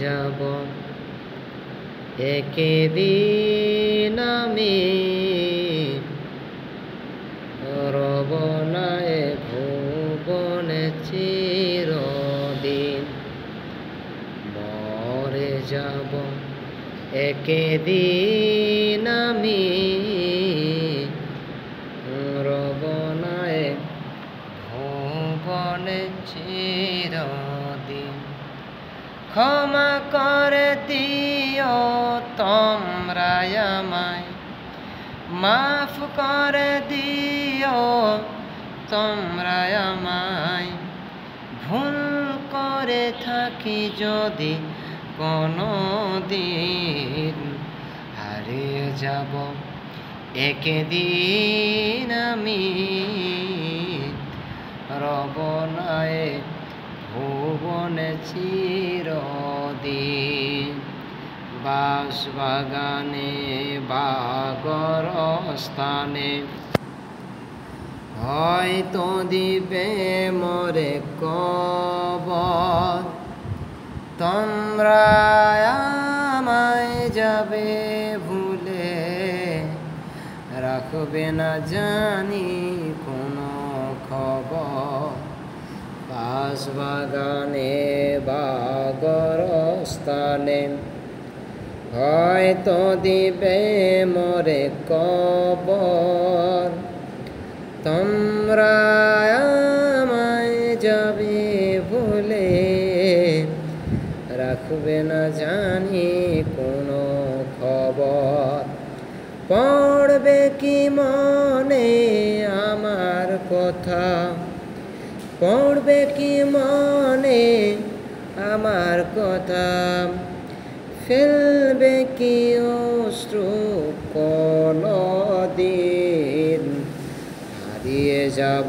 যাব একদিন আমি রব না এ ভুবনে চিরদিন। মরে যাব একদিন আমি রব না এ ভুবনে চিরদিন। ক্ষমা করে দিও তোমরা আমায়, মাফ করে দিও তোমরা আমায়। ভুল করে থাকি যদি কোনো দিন, হারিয়ে যাব একদিন আমি রব না এ ভুবনে চিরদিন। বাঁশবাগানে বা গরস্থানে হয়তো দিবে মোরে কবর। তোমরা আমায় যাবে ভুলে, রাখবে না জানি কোনো খবর। বাঁশবাগানে বা গরস্থানে হয়তো দিবে মোরে কবর। তোমরা আমায় যাবে ভুলে, রাখবে না জানি কোনো খবর। পড়বে কি মনে আমার কথা, পড়বে কি মনে আমার কথা। ফেলবে কি অশ্রু কোনদিন, হারিয়ে যাব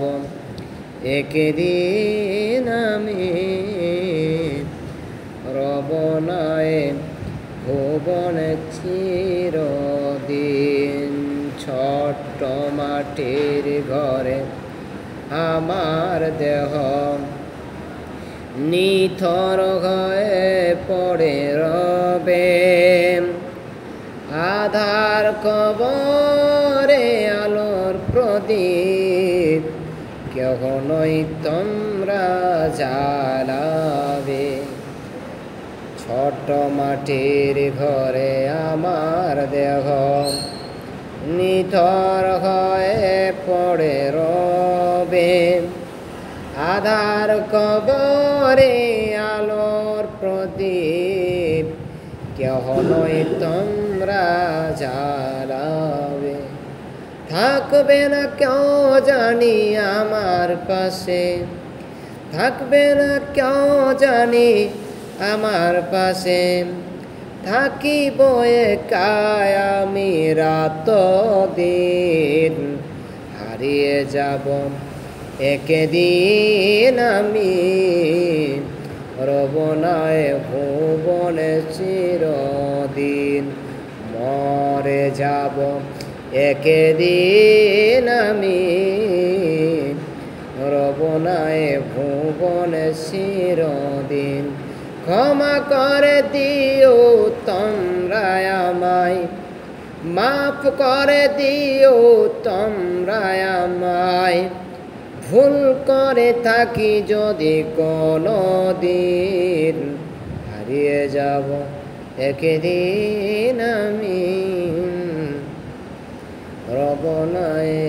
একদিন আমি রব না এ ভুবনে চিরদিন। ছোট্ট মাটির ঘরে আমার দেহ নিথর হয়ে পড়ে রবে। আধার কবরে আলোর প্রদীপ কখনোই তোমরা জ্বালাবে। ছোট মাটির ঘরে আমার দেহ নিথর হয়ে পড়ে রবে। আধার কবরে আলোর প্রদীপ কখনোই তোমরা জ্বালাবে। থাকবে না কেউ জানি আমার পাশে, থাকবে না কেউ জানি আমার পাশে। থাকিব একাই আমি রাত দিন, হারিয়ে যাব একদিন আমি রব না এ ভুবনে চিরদিন। মরে যাব একদিন আমি রব না এ ভুবনে চিরদিন। ক্ষমা করে দিও তোমরা আমায়, মাফ করে দিও তোমরা আমায়। ভুল করে থাকি যদি কোনো দিন, হারিয়ে যাব একদিন আমি রব না এ